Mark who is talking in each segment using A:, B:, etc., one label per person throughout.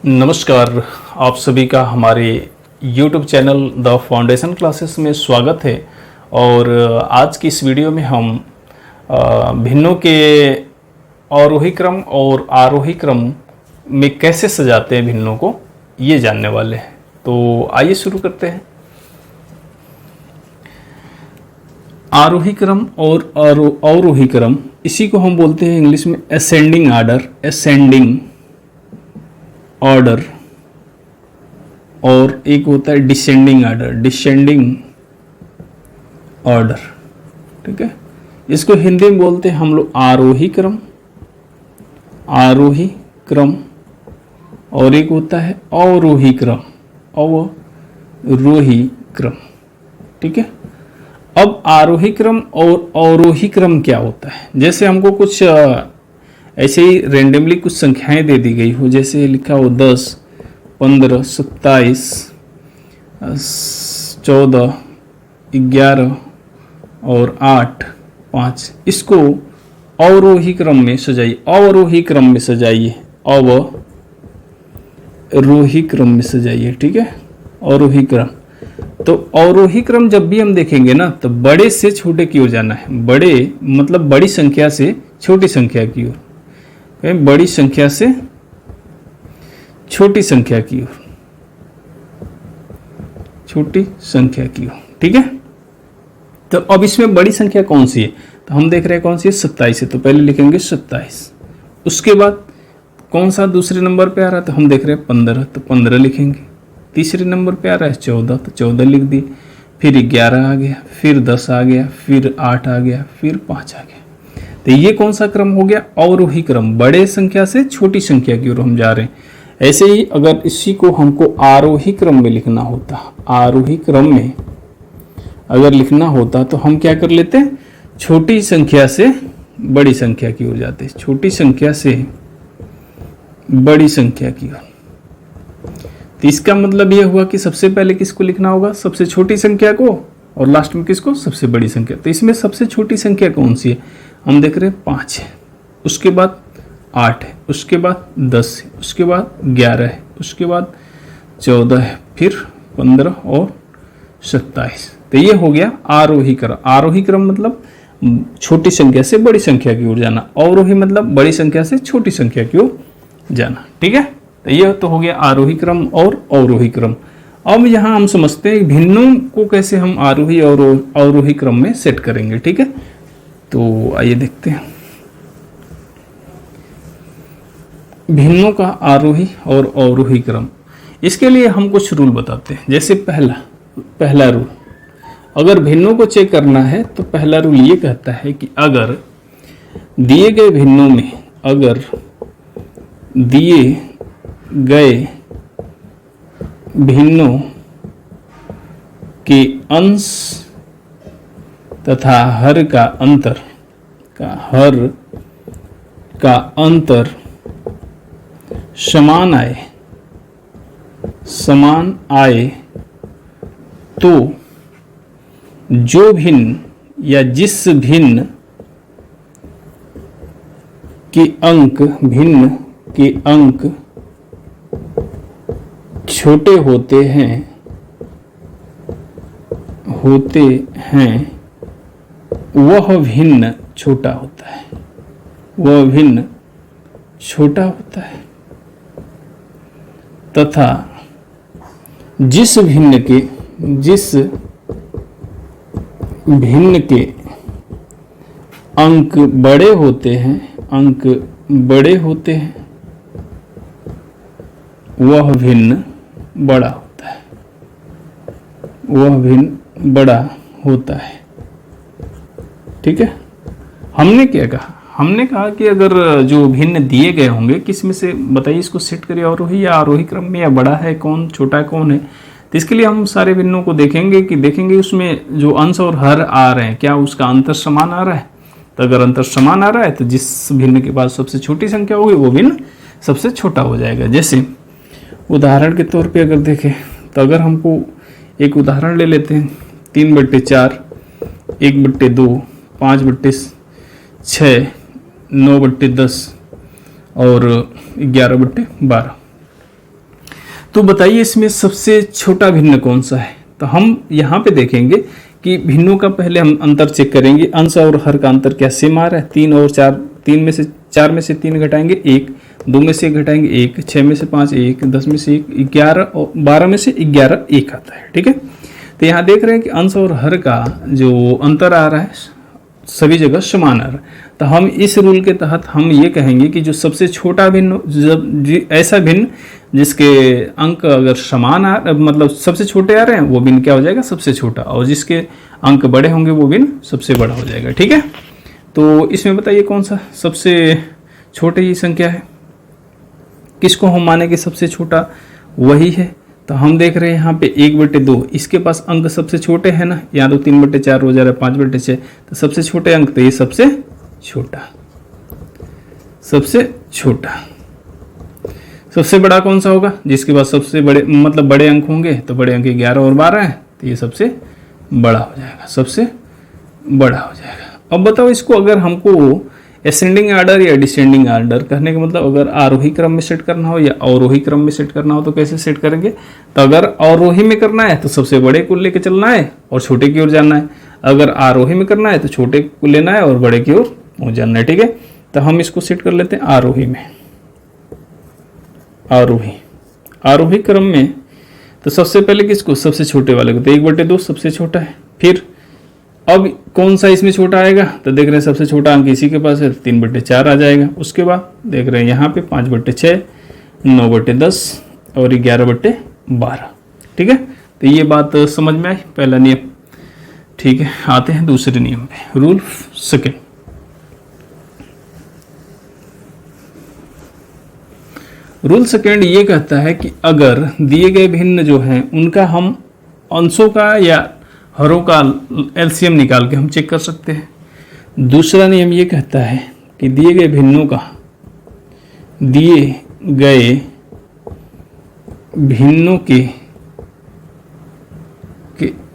A: नमस्कार, आप सभी का हमारे YouTube channel the foundation classes में स्वागत है। और आज की इस वीडियो में हम भिन्नों के आरोही क्रम और आरोही क्रम में कैसे सजाते हैं भिन्नों को, ये जानने वाले हैं। तो आइए शुरू करते हैं। आरोही क्रम और अवरोही क्रम, इसी को हम बोलते हैं इंग्लिश में असेंडिंग ऑर्डर, असेंडिंग ऑर्डर, और एक होता है डिसेंडिंग ऑर्डर, डिसेंडिंग ऑर्डर। ठीक है, इसको हिंदी में बोलते हैं हम लोग आरोही क्रम, आरोही क्रम, और एक होता है अवरोही क्रम, अवरोही क्रम। ठीक है, अब आरोही क्रम और अवरोही क्रम क्या होता है? जैसे हमको कुछ ऐसे ही रेंडमली कुछ संख्याएं दे दी गई हो, जैसे लिखा हो 10, 15, 27, 14, 11 और 8, 5, इसको अवरोही क्रम में सजाइए, अवरोही क्रम में सजाइए, अवरोही क्रम में सजाइए। ठीक है, अवरोही क्रम। तो अवरोही क्रम जब भी हम देखेंगे ना, तो बड़े से छोटे की ओर जाना है। बड़े मतलब बड़ी संख्या से छोटी संख्या की ओर, बड़ी संख्या से छोटी संख्या की ओर, छोटी संख्या की ओर। ठीक है, तो अब इसमें बड़ी संख्या कौन सी है? तो हम देख रहे हैं कौन सी है, 27 है, तो पहले लिखेंगे 27। उसके बाद कौन सा दूसरे नंबर पे आ रहा है? तो हम देख रहे हैं 15, तो 15 लिखेंगे। तीसरे नंबर पे आ रहा है 14, तो 14 लिख दिए। फिर 11 आ गया, फिर 10 आ गया, फिर 8 आ गया, फिर 5 आ गया। तो ये कौन सा क्रम हो गया? अवरोही क्रम। बड़े संख्या से छोटी संख्या की ओर हम जा रहे हैं। ऐसे ही अगर इसी को हमको आरोही क्रम में लिखना होता, आरोही क्रम में अगर लिखना होता, तो हम क्या कर लेते हैं? छोटी संख्या से बड़ी संख्या की ओर जाते हैं, छोटी संख्या से बड़ी संख्या की ओर। तो इसका मतलब यह हुआ कि सबसे पहले किसको लिखना होगा? सबसे छोटी संख्या को, और लास्ट में किसको? सबसे बड़ी संख्या। तो इसमें सबसे छोटी संख्या कौन सी है? हम देख रहे हैं 5 है, उसके बाद 8 है, उसके बाद 10 है, उसके बाद 11 है, उसके बाद 14 है, फिर 15 और 27। तो ये हो गया आरोही क्रम। आरोही क्रम मतलब छोटी संख्या से बड़ी संख्या की ओर जाना, अवरोही मतलब बड़ी संख्या से छोटी संख्या की ओर जाना। ठीक है, तो यह तो हो गया आरोही क्रम और अवरोही क्रम। अब यहाँ हम समझते हैं भिन्नों को कैसे हम आरोही और अवरोही क्रम में सेट करेंगे। ठीक है, तो आइए देखते हैं भिन्नों का आरोही और अवरोही क्रम। इसके लिए हम कुछ रूल बताते हैं। जैसे पहला रूल, अगर भिन्नों को चेक करना है तो पहला रूल ये कहता है कि अगर दिए गए भिन्नों में, अगर दिए गए भिन्नों के अंश तथा हर का अंतर समान आए, तो जो भिन्न या जिस भिन्न के अंक छोटे होते हैं वह भिन्न छोटा होता है, वह भिन्न छोटा होता है, तथा जिस भिन्न के अंक बड़े होते हैं, वह भिन्न बड़ा होता है, वह भिन्न बड़ा होता है। ठीक है, हमने क्या कहा? हमने कहा कि अगर जो भिन्न दिए गए होंगे, किस में से बताइए, इसको सेट करिए, अवरोही या आरोही क्रम में, या बड़ा है कौन, छोटा है कौन है। तो इसके लिए हम सारे भिन्नों को देखेंगे उसमें जो अंश और हर आ रहे हैं, क्या उसका अंतर समान आ रहा है। तो अगर अंतर समान आ रहा है, तो जिस भिन्न के पास सबसे छोटी संख्या होगी वो भिन्न सबसे छोटा हो जाएगा। जैसे उदाहरण के तौर पे अगर देखें, तो अगर हमको एक उदाहरण ले लेते हैं, 3/4, 1/2, 5/6, 9/10 और 11/12। तो बताइए इसमें सबसे छोटा भिन्न कौन सा है। तो हम यहाँ पे देखेंगे कि भिन्नों का पहले हम अंतर चेक करेंगे। अंश और हर का अंतर क्या सेम आ रहा है। 3 और 4, 4 में से 3 घटाएंगे 1, 2 में से 1 घटाएंगे 1, 6 में से 5 1, 10 में से 1 11 और 12 में से 11 1 आता है। ठीक है, तो यहाँ देख रहे हैं कि अंश और हर का जो अंतर आ रहा है सभी जगह समान आ रहा है। तो हम इस रूल के तहत हम ये कहेंगे कि जो सबसे छोटा भिन्न, जब ऐसा भिन्न जिसके अंक अगर समान मतलब सबसे छोटे आ रहे हैं वो भिन्न क्या हो जाएगा, सबसे छोटा, और जिसके अंक बड़े होंगे वो भिन्न सबसे बड़ा हो जाएगा। ठीक है, तो इसमें बताइए कौन सा सबसे छोटी ही संख्या है, किसको हम मानेंगे सबसे छोटा, वही है। तो हम देख रहे हैं यहाँ पे 1/2, इसके पास अंक सबसे छोटे हैं ना, यहाँ तो 3/4 हो जा रहा है, 5/6, तो सबसे छोटे अंक, तो ये सबसे छोटा, सबसे छोटा। सबसे बड़ा कौन सा होगा, जिसके पास सबसे बड़े मतलब बड़े अंक होंगे, तो बड़े अंक 11 और 12 है, तो ये सबसे बड़ा हो जाएगा, सबसे बड़ा हो जाएगा। अब बताओ इसको अगर हमको असेंडिंग आर्डर या डिसेंडिंग आर्डर करने का मतलब अगर आरोही क्रम में सेट करना हो या अवरोही क्रम में सेट करना हो तो कैसे सेट करेंगे। तो अगर अवरोही में करना है तो सबसे बड़े को लेकर चलना है और छोटे की ओर जाना है। अगर आरोही में करना है तो छोटे को लेना है और बड़े की ओर पहुंच जाना है। ठीक है, तो हम इसको सेट कर लेते हैं आरोही में। आरोही क्रम में तो सबसे पहले किसको, सबसे छोटे वाले को, तो 1/2 सबसे छोटा है। फिर अब कौन सा इसमें छोटा आएगा, तो देख रहे हैं सबसे छोटा अंक इसी के पास है, 3/4 आ जाएगा। उसके बाद देख रहे हैं यहाँ पे 5/6, 9/10 और 11/12। ठीक है, तो ये बात समझ में आई, पहला नियम। ठीक है, आते हैं दूसरे नियम पे, रूल सेकेंड। रूल सेकेंड ये कहता है कि अगर दिए गए भिन्न जो हैं उनका हम अंशों का या हरों का एलसीएम निकाल के हम चेक कर सकते हैं। दूसरा नियम ये कहता है कि दिए गए भिन्नों का, दिए गए भिन्नों के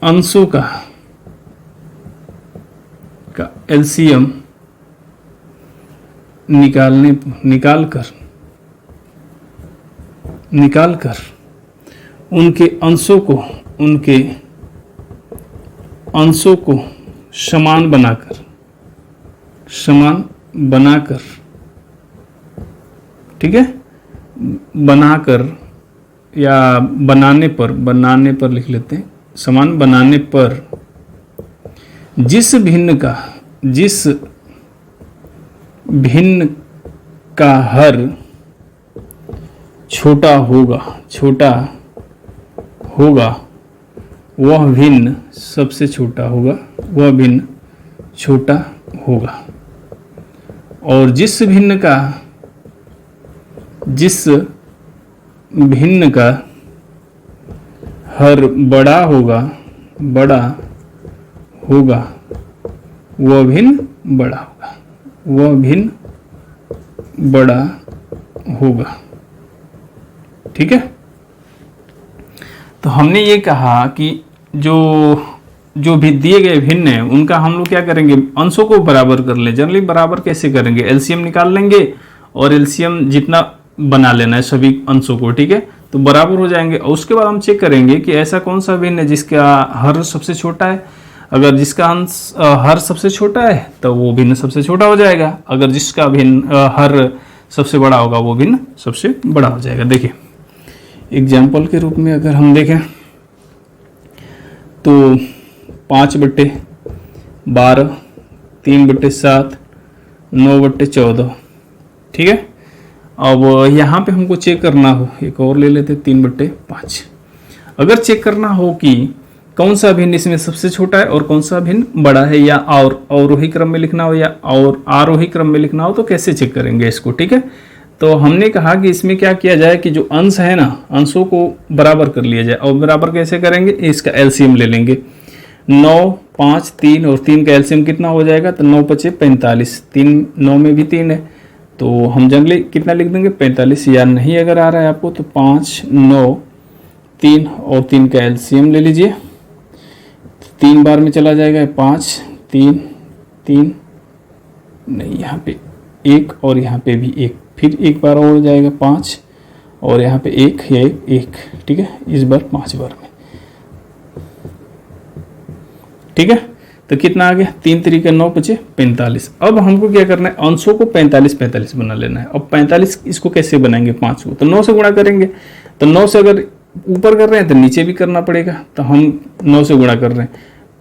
A: अंशों का एलसीएम निकालकर उनके अंशों को समान बनाकर ठीक है, बनाकर या बनाने पर लिख लेते हैं, समान बनाने पर जिस भिन्न का हर छोटा होगा वह भिन्न सबसे छोटा होगा, और जिस भिन्न का हर बड़ा होगा वह भिन्न बड़ा होगा। ठीक है, तो हमने ये कहा कि जो भी दिए गए भिन्न है उनका हम लोग क्या करेंगे, अंशों को बराबर कर ले। जनरली बराबर कैसे करेंगे, एलसीएम निकाल लेंगे और एलसीएम जितना बना लेना है सभी अंशों को। ठीक है, तो बराबर हो जाएंगे। और उसके बाद हम चेक करेंगे कि ऐसा कौन सा भिन्न है जिसका हर सबसे छोटा है। अगर जिसका अंश हर सबसे छोटा है तो वो भिन्न सबसे छोटा हो जाएगा। अगर जिसका भिन्न हर सबसे बड़ा होगा वो भिन्न सबसे बड़ा हो जाएगा। देखिए एग्जाम्पल के रूप में अगर हम देखें तो 5/12, 3/7, 9/14। ठीक है, अब यहाँ पे हमको चेक करना हो, एक और ले लेते 3/5। अगर चेक करना हो कि कौन सा भिन्न इसमें सबसे छोटा है और कौन सा भिन्न बड़ा है, या और अवरोही क्रम में लिखना हो या और आरोही क्रम में लिखना हो, तो कैसे चेक करेंगे इसको। ठीक है, तो हमने कहा कि इसमें क्या किया जाए कि जो अंश है ना, अंशों को बराबर कर लिया जाए। और बराबर कैसे करेंगे, इसका एलसीएम ले लेंगे। 9, 5, 3 और 3 का एलसीएम कितना हो जाएगा, तो 9 × 5 = 45। 3 9 में भी 3 है तो हम जनरली कितना लिख देंगे, 45। या नहीं अगर आ रहा है आपको तो 5, 9, 3 और 3 का एलसीएम ले लीजिए। 3 बार में चला जाएगा, 5, 3, 3 नहीं, यहाँ पे 1 और यहाँ पे भी 1, फिर एक बार और हो जाएगा 5 और यहाँ पे 1 या 1, ठीक है, इस बार 5 बार में, ठीक है। तो कितना आ गया, 3 तरीके 9 बचे 45। अब हमको क्या करना है, अंशों को 45 बना लेना है। अब 45 इसको कैसे बनाएंगे, 5 को तो 9 से गुणा करेंगे। तो 9 से अगर ऊपर कर रहे हैं तो नीचे भी करना पड़ेगा, तो हम 9 से गुणा कर रहे हैं,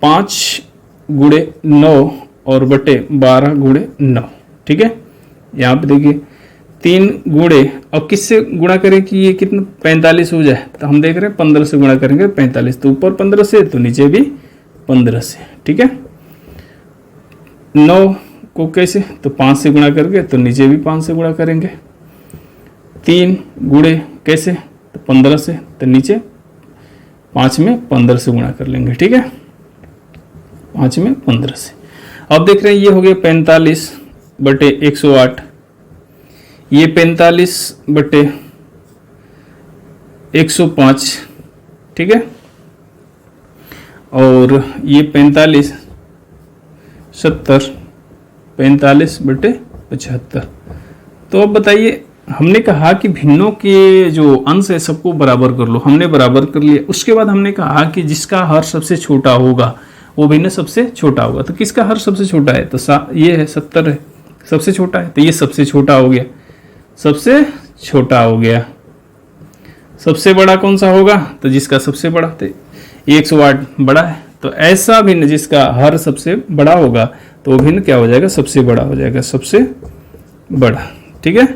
A: 5 गुणे 9 और बटे 12 गुणे 9, ठीक है। यहाँ पे देखिए 3 गुणे, अब किससे गुणा करें कि ये कितना 45 हो जाए, तो हम देख रहे हैं 15 से गुणा करेंगे 45, तो ऊपर 15 से तो नीचे भी 15 से, ठीक है। 9 को कैसे, तो 5 से गुणा करके तो नीचे भी 5 से गुणा करेंगे। 3 गुणे कैसे, तो 15 से, तो नीचे 5 में 15 से गुणा कर लेंगे, ठीक है, 5 में 15 से। अब देख रहे हैं ये हो गया 45 बटे 108, ये 45 बटे 105, ठीक है, और ये 45 70, 45 बटे 75। तो अब बताइए, हमने कहा कि भिन्नों के जो अंश है सबको बराबर कर लो, हमने बराबर कर लिया। उसके बाद हमने कहा कि जिसका हर सबसे छोटा होगा वो भिन्न सबसे छोटा होगा। तो किसका हर सबसे छोटा है, तो ये है 70 है, सबसे छोटा है, तो ये सबसे छोटा हो गया, सबसे छोटा हो गया। सबसे बड़ा कौन सा होगा, तो जिसका सबसे बड़ा, तो 108 बड़ा है। तो ऐसा भिन्न जिसका हर सबसे बड़ा होगा तो वो भिन्न क्या हो जाएगा, सबसे बड़ा हो जाएगा, सबसे बड़ा, ठीक है।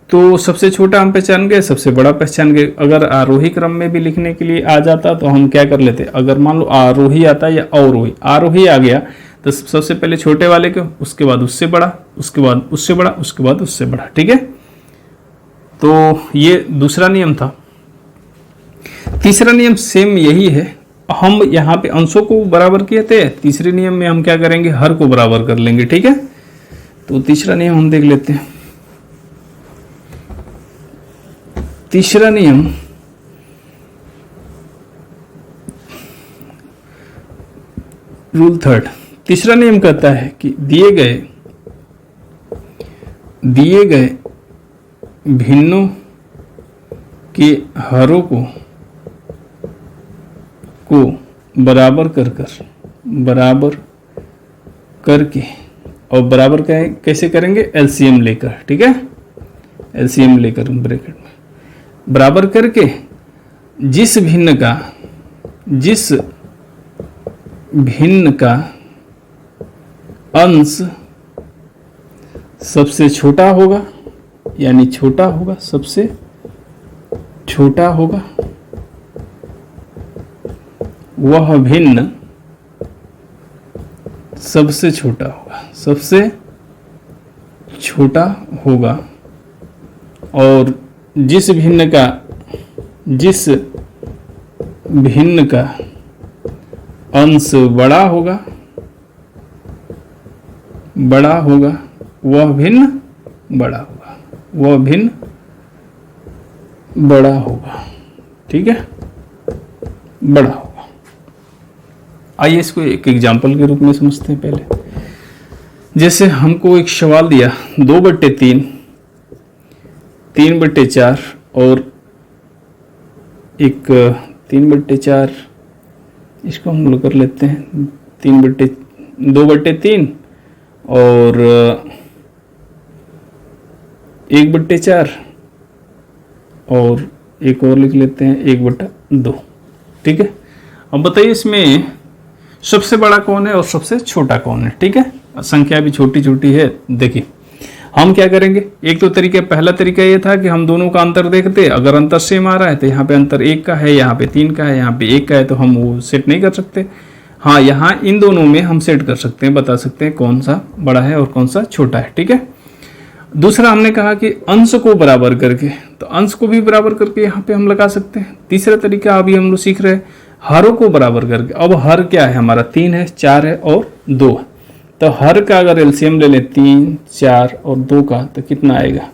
A: तो सबसे छोटा हम पहचान गए, सबसे बड़ा पहचान गए। अगर आरोही क्रम में भी लिखने के लिए आ जाता तो हम क्या कर लेते, अगर मान लो आरोही आता या अवरोही, आरोही आ गया तो सबसे पहले छोटे वाले को, उसके बाद उससे बड़ा, उसके बाद उससे बड़ा, उसके बाद उससे बड़ा, ठीक है। तो ये दूसरा नियम था। तीसरा नियम सेम यही है, हम यहाँ पे अंशों को बराबर किए थे, तीसरे नियम में हम क्या करेंगे, हर को बराबर कर लेंगे, ठीक है। तो तीसरा नियम हम देख लेते हैं। तीसरा नियम रूल थर्ड, तीसरा नियम कहता है कि दिए गए भिन्नों के हरों को बराबर करके, और बराबर कैसे करेंगे, एलसीएम लेकर, ठीक है, एलसीएम लेकर ब्रैकेट में बराबर करके, जिस भिन्न का अंश सबसे छोटा होगा, यानी छोटा होगा, सबसे छोटा होगा, वह भिन्न सबसे छोटा होगा, सबसे छोटा होगा। और जिस भिन्न का अंश बड़ा होगा, वह भिन्न बड़ा होगा, वह भिन्न बड़ा होगा, ठीक है, बड़ा होगा। आइए इसको एक एग्जाम्पल के रूप में समझते हैं पहले। जैसे हमको एक सवाल दिया 2/3, 3/4 और एक 3/4, इसको हम लोग कर लेते हैं 2/3 और 1/4 और एक और लिख लेते हैं 1/2, ठीक है। अब बताइए इसमें सबसे बड़ा कौन है और सबसे छोटा कौन है, ठीक है। संख्या भी छोटी छोटी है। देखिए हम क्या करेंगे, एक तो तरीका, पहला तरीका ये था कि हम दोनों का अंतर देखते, अगर अंतर सेम आ रहा है तो यहाँ पे अंतर 1 का है, यहाँ पे 3 का है, यहाँ पे 1 का है, तो हम वो सेट नहीं कर सकते। हाँ, यहाँ इन दोनों में हम सेट कर सकते हैं, बता सकते हैं कौन सा बड़ा है और कौन सा छोटा है, ठीक है। दूसरा हमने कहा कि अंश को बराबर करके, तो अंश को भी बराबर करके यहाँ पे हम लगा सकते हैं। तीसरा तरीका अभी हम लोग सीख रहे हैं, हरों को बराबर करके। अब हर क्या है हमारा, 3 है, 4 है और 2 है। तो हर का अगर एलसीएम ले लें 3, 4 और 2 का, तो कितना आएगा,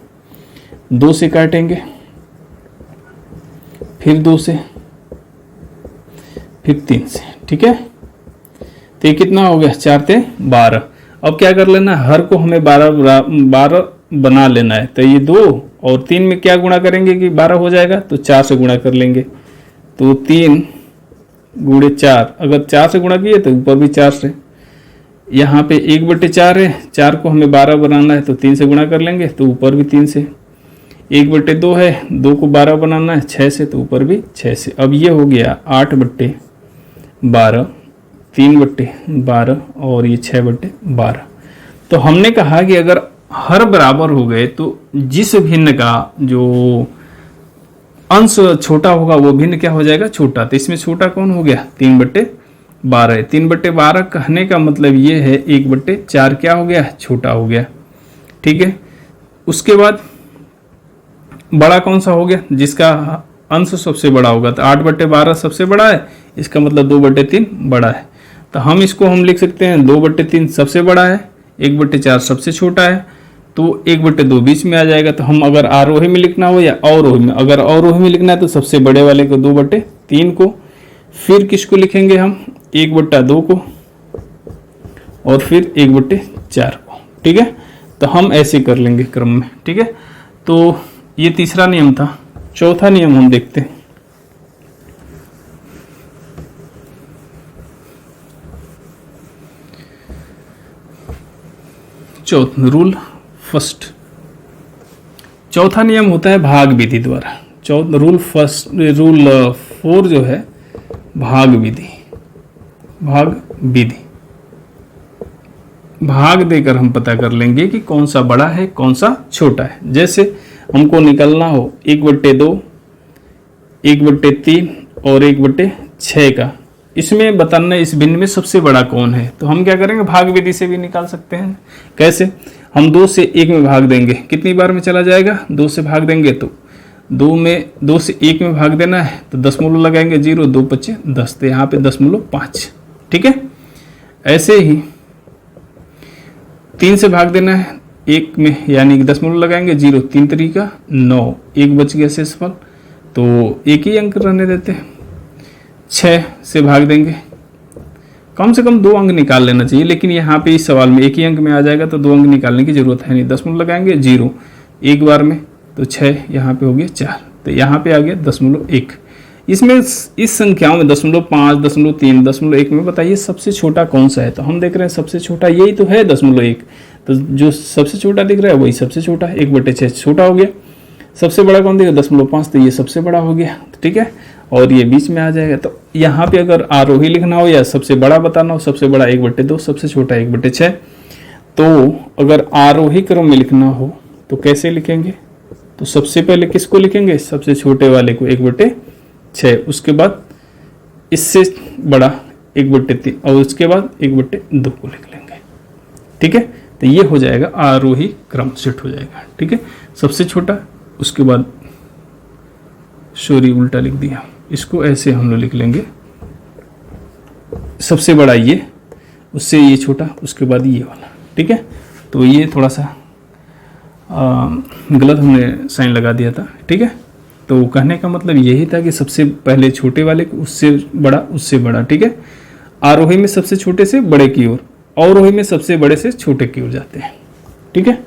A: 2 से काटेंगे, फिर 2 से, फिर 3 से, ठीक है। तो ये कितना हो गया, 4 से 12। अब क्या कर लेना, हर को हमें 12 बना लेना है। तो ये 2 और 3 में क्या गुणा करेंगे कि 12 हो जाएगा, तो 4 से गुणा कर लेंगे। तो 3 गुणे 4, अगर 4 से गुणा किए तो ऊपर भी 4 से। यहाँ पे 1/4 है, 4 को हमें 12 बनाना है तो 3 से गुणा कर लेंगे, तो ऊपर भी 3 से। 1/2 है, 2 को 12 बनाना है 6 से, तो ऊपर भी 6 से। अब ये हो गया 8/12, 3/12 और ये 6/12। तो हमने कहा कि अगर हर बराबर हो गए तो जिस भिन्न का जो अंश छोटा होगा वो भिन्न क्या हो जाएगा, छोटा। तो इसमें छोटा कौन हो गया, 3/12 है। 3/12 कहने का मतलब ये है 1/4 क्या हो गया, छोटा हो गया। ठीक है, उसके बाद बड़ा कौन सा हो गया, जिसका अंश सबसे बड़ा होगा। तो 8/12 सबसे बड़ा है, इसका मतलब 2/3 बड़ा है। तो हम इसको हम लिख सकते हैं 2/3 सबसे बड़ा है, 1/4 सबसे छोटा है, तो 1/2 बीच में आ जाएगा। तो हम अगर आरोही में लिखना हो या अवरोही में, अगर अवरोही में लिखना है तो सबसे बड़े वाले को 2/3 को, फिर किसको लिखेंगे हम 1/2 को, और फिर 1/4 को। ठीक है, तो हम ऐसे कर लेंगे क्रम में। ठीक है, तो ये तीसरा नियम था। चौथा नियम हम देखते हैं। रूल फर्स्ट, चौथा नियम होता है भाग विधि द्वारा। रूल 4 जो है भाग विधि। भाग देकर हम पता कर लेंगे कि कौन सा बड़ा है कौन सा छोटा है। जैसे हमको निकलना हो 1/2, 1/3 और 1/6 का, इसमें बताना इस भिन्न में सबसे बड़ा कौन है। तो हम क्या करेंगे, भाग विधि से भी निकाल सकते हैं। कैसे, हम 2 से 1 में भाग देंगे, कितनी बार में चला जाएगा, 2 से भाग देंगे तो 2 से 1 में भाग देना है, तो दशमलव लगाएंगे, 0 2 5 10, तो यहाँ पे 10.5। ठीक है, ऐसे ही 3 से भाग देना है 1 में, यानी कि दशमलव लगाएंगे, 0 3 3 9, 1 बच गया शेषफल, तो एक ही अंक रहने देते हैं। 6 से भाग देंगे, कम से कम 2 अंक निकाल लेना चाहिए, लेकिन यहाँ पे इस सवाल में एक ही अंक में आ जाएगा तो 2 अंक निकालने की जरूरत है नहीं। दशमलव लगाएंगे, 0 एक बार में, तो 6 यहाँ पे हो गया 4, तो यहाँ पे आ गया 0.1। इसमें इस संख्याओं में 0.5, 0.3, 0.1 में बताइए सबसे छोटा कौन सा है। तो हम देख रहे हैं सबसे छोटा यही तो है 0.1, तो जो सबसे छोटा दिख रहा है वही सबसे छोटा है। 1/6 छोटा हो गया। सबसे बड़ा कौन दिखेगा, 0.5, तो ये सबसे बड़ा हो गया। ठीक है, और ये बीच में आ जाएगा। तो यहाँ पे अगर आरोही लिखना हो या सबसे बड़ा बताना हो, सबसे बड़ा 1/2, सबसे छोटा 1/6। तो अगर आरोही क्रम में लिखना हो तो कैसे लिखेंगे, तो सबसे पहले किसको लिखेंगे, सबसे छोटे वाले को 1/6, उसके बाद इससे बड़ा 1/3 और उसके बाद 1/2 को लिख लेंगे। ठीक है, तो ये हो जाएगा आरोही क्रम सेट हो जाएगा। ठीक है, सबसे छोटा, उसके बाद उल्टा लिख दिया, इसको ऐसे हम लोग लिख लेंगे, सबसे बड़ा ये, उससे ये छोटा, उसके बाद ये वाला। ठीक है, तो ये थोड़ा सा गलत हमने साइन लगा दिया था। ठीक है, तो कहने का मतलब यही था कि सबसे पहले छोटे वाले को, उससे बड़ा, उससे बड़ा। ठीक है, आरोही में सबसे छोटे से बड़े की ओर, अवरोही में सबसे बड़े से छोटे की ओर जाते हैं। ठीक है,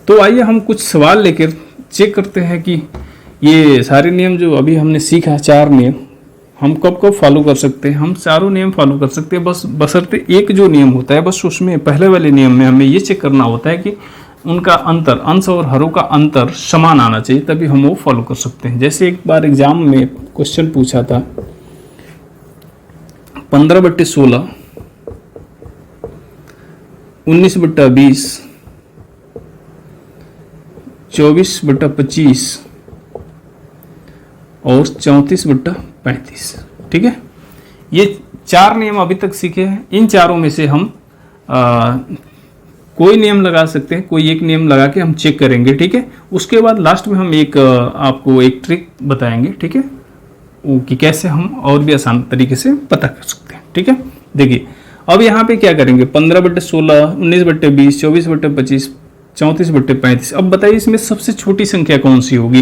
A: तो आइए हम कुछ सवाल लेकर चेक करते हैं कि ये सारे नियम जो अभी हमने सीखा, 4 नियम, हम कब कब फॉलो कर सकते हैं। हम चारों नियम फॉलो कर सकते हैं, बस बशर्ते एक जो नियम होता है, बस उसमें पहले वाले नियम में हमें ये चेक करना होता है कि उनका अंतर, अंश और हरों का अंतर समान आना चाहिए, तभी हम वो फॉलो कर सकते हैं। जैसे एक बार एग्जाम में क्वेश्चन पूछा था 15/16, 19/20, 24/25 और 34/35। ठीक है, ये 4 नियम अभी तक सीखे हैं। इन चारों में से हम कोई नियम लगा सकते हैं, कोई एक नियम लगा के हम चेक करेंगे। ठीक है, उसके बाद लास्ट में हम एक आपको एक ट्रिक बताएंगे। ठीक है, वो कि कैसे हम और भी आसान तरीके से पता कर सकते हैं। ठीक है, देखिए अब यहाँ पे क्या करेंगे, 15/16, 19/20, 24/25, 34/35। अब बताइए इसमें सबसे छोटी संख्या कौन सी होगी।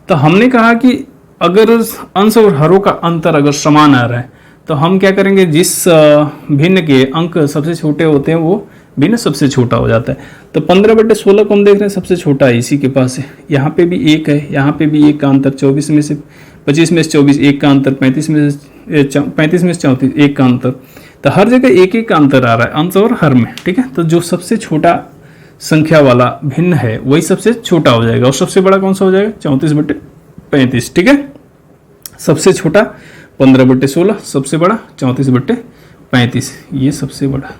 A: तो हमने कहा कि अगर अंश और हरों का अंतर अगर समान आ रहा है तो हम क्या करेंगे, जिस भिन्न के अंक सबसे छोटे होते हैं वो भिन्न सबसे छोटा हो जाता है। तो 15/16 को हम देख रहे हैं सबसे छोटा है, इसी के पास है। यहाँ पे भी एक है, यहाँ पे भी एक का अंतर, 24 में से 25 में से 24 एक का अंतर, 35 में से 34 एक का अंतर। तो हर जगह एक एक का अंतर आ रहा है, अंश और हर में, ठीक है। तो जो सबसे छोटा संख्या वाला भिन्न है वही सबसे छोटा हो जाएगा, और सबसे बड़ा कौन सा हो जाएगा? 34/35, ठीक है। सबसे छोटा 15/16, सबसे बड़ा 34/35, ये सबसे बड़ा,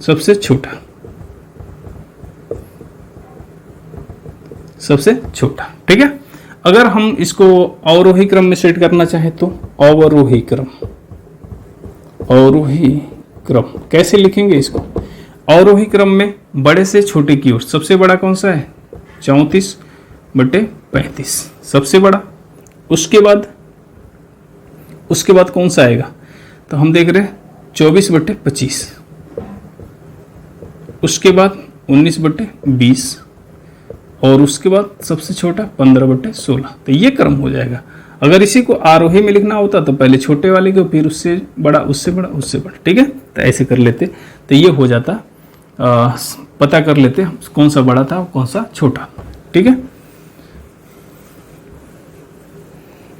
A: सबसे छोटा, सबसे छोटा, ठीक है। अगर हम इसको अवरोही क्रम में सेट करना चाहें तो अवरोही क्रम, अवरोही क्रम कैसे लिखेंगे इसको? अवरोही क्रम में बड़े से छोटे की ओर सबसे बड़ा कौन सा है? 34/35 सबसे बड़ा। उसके बाद कौन सा आएगा? तो हम देख रहे हैं 24/25, उसके बाद 19/20, और उसके बाद सबसे छोटा 15/16। तो ये क्रम हो जाएगा। अगर इसी को आरोही में लिखना होता तो पहले छोटे वाले को, फिर उससे बड़ा, उससे बड़ा, उससे बड़ा, ठीक है। तो ऐसे कर लेते तो ये हो जाता, पता कर लेते कौन सा बड़ा था और कौन सा छोटा, ठीक है।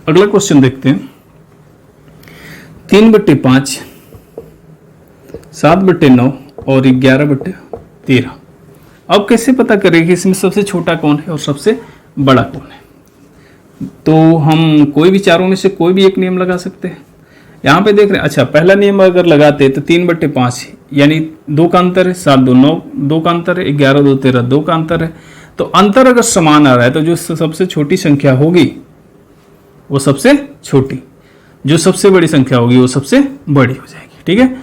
A: अगला क्वेश्चन देखते हैं। 3/5, 7/9 और 11/13। अब कैसे पता करें कि इसमें सबसे छोटा कौन है और सबसे बड़ा कौन है? तो हम कोई भी चारों में से कोई भी एक नियम लगा सकते हैं। यहाँ पे देख रहे हैं, अच्छा पहला नियम अगर लगाते तो 3/5 यानी 2 का अंतर है, 7 2 9 2 का अंतर है, 11 2 13 2 का अंतर है। तो अंतर अगर समान आ रहा है तो जो सबसे छोटी संख्या होगी वो सबसे छोटी, जो सबसे बड़ी संख्या होगी वो सबसे बड़ी हो जाएगी, ठीक है।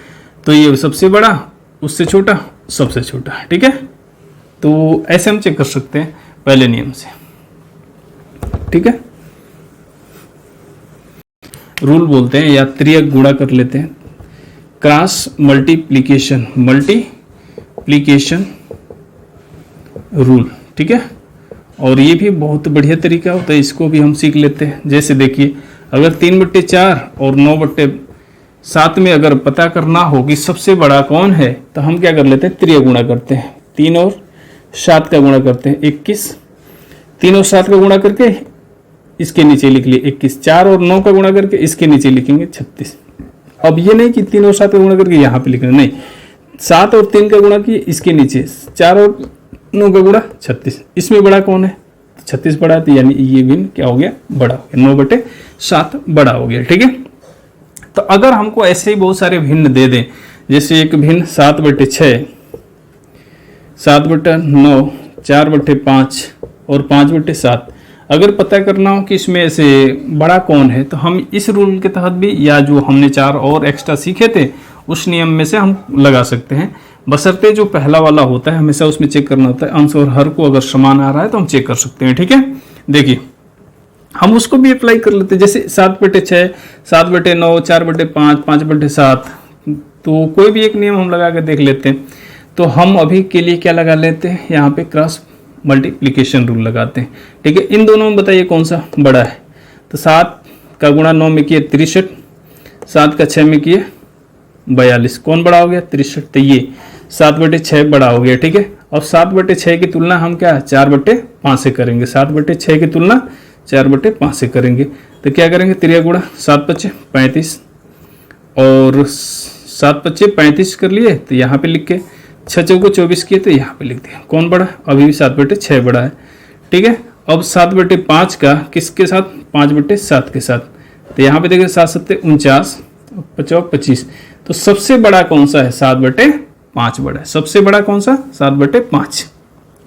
A: तो ये सबसे बड़ा, उससे छोटा, सबसे छोटा, ठीक है। तो ऐसे हम चेक कर सकते हैं पहले नियम से, ठीक है। रूल बोलते हैं या त्रियक गुणा कर लेते हैं, क्रॉस मल्टीप्लिकेशन रूल, ठीक है। और ये भी बहुत बढ़िया तरीका होता है, इसको भी हम सीख लेते हैं। जैसे देखिए, अगर 3/4 और 9/7 में अगर पता करना हो कि सबसे बड़ा कौन है तो हम क्या कर लेते हैं? त्रियक गुणा करते हैं। 3 और 7 का गुणा करते हैं 21, 3 और 7 का गुणा करके इसके नीचे लिख लिए 21, 4 और 9 का गुणा करके इसके नीचे लिखेंगे 36। अब ये नहीं कि 3 और 7 का गुणा करके यहाँ पे लिखना, नहीं, 7 और 3 का गुणा किए इसके नीचे, 4 और 9 का गुणा 36। इसमें बड़ा कौन है? 36 बड़ा, तो यानी ये भिन्न क्या हो गया? बड़ा हो गया, 9/7 बड़ा हो गया, ठीक है। तो अगर हमको ऐसे ही बहुत सारे भिन्न दे दें, जैसे एक भिन्न 7/6, 7/9, 4/5 और 5/7, अगर पता करना हो कि इसमें से बड़ा कौन है तो हम इस रूल के तहत भी, या जो हमने 4 और एक्स्ट्रा सीखे थे उस नियम में से हम लगा सकते हैं। बशर्ते जो पहला वाला होता है हमेशा उसमें चेक करना होता है, अंश और हर को अगर समान आ रहा है तो हम चेक कर सकते हैं, ठीक है। देखिए हम उसको भी अप्लाई कर लेते हैं, जैसे 7/6, 7/9, 4/5, 5/7, तो कोई भी एक नियम हम लगा के देख लेते हैं। तो हम अभी के लिए क्या लगा लेते हैं? यहाँ पे क्रॉस मल्टीप्लिकेशन रूल लगाते हैं, ठीक है। इन दोनों में बताइए कौन सा बड़ा है? तो 7 का गुणा 9 में किए 63, 7 का 6 में किए 42, कौन बड़ा हो गया? 63। तो ये 7/6 बड़ा हो गया, ठीक है। अब 7/6 की तुलना हम क्या 4/5 से करेंगे, 7/6 की तुलना 4/5 से करेंगे। तो क्या करेंगे? त्रिया गुणा 7×5 35, और 7×5 35 कर लिए, तो यहाँ पे लिख के 6 चौको 24 किए तो यहाँ पे लिख दिया। कौन बड़ा? अभी भी 7/6 बड़ा है, ठीक है। अब 7/5 का किसके साथ? 5/7 के साथ। तो यहाँ पे देखिए 7 7 49, 50 25। तो सबसे बड़ा कौन सा है? 7/5 बड़ा है। सबसे बड़ा कौन सा? 7/5,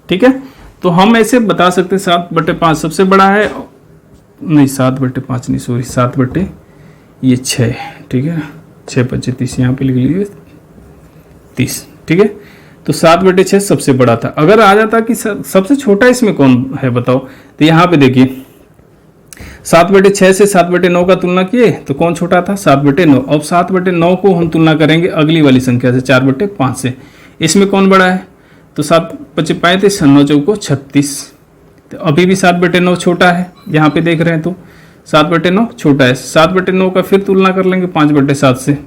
A: ठीक है। तो हम ऐसे बता सकते हैं 7/5 सबसे बड़ा है, नहीं 7/5 नहीं, सॉरी 7/6, ठीक है। 6×5 30, यहाँ पे लिख लीजिए 30, ठीक है। तो 7/6 सबसे बड़ा था। अगर आ जाता कि सबसे छोटा इसमें कौन है बताओ, तो यहाँ पे देखिए 7/6 से 7/9 का तुलना किए तो कौन छोटा था? 7/9। अब 7/9 को हम तुलना करेंगे अगली वाली संख्या से 4/5 से, इसमें कौन बड़ा है? तो 7×5 35, 9 चौको 36। तो अभी भी 7/9 छोटा है, यहाँ पे देख रहे हैं तो 7/9 छोटा है। 7/9 का फिर तुलना कर लेंगे 5/7 से,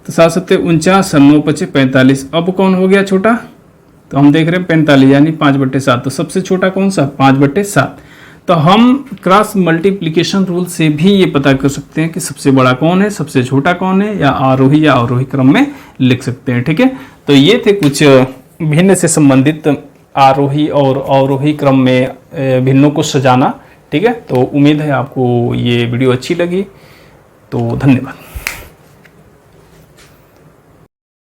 A: तो 7 7 49 और 9 5 45। अब कौन हो गया छोटा, तो हम देख रहे हैं 45 यानी 5/7। तो सबसे छोटा कौन सा, 5/7। तो हम क्रॉस मल्टीप्लिकेशन रूल से भी ये पता कर सकते हैं कि सबसे बड़ा कौन है, सबसे छोटा कौन है, या आरोही क्रम में लिख सकते हैं। ठीक है, तो ये थे कुछ भिन्न से संबंधित आरोही और अवरोही क्रम में भिन्नों को सजाना। ठीक है, तो उम्मीद है आपको ये वीडियो अच्छी लगी, तो धन्यवाद।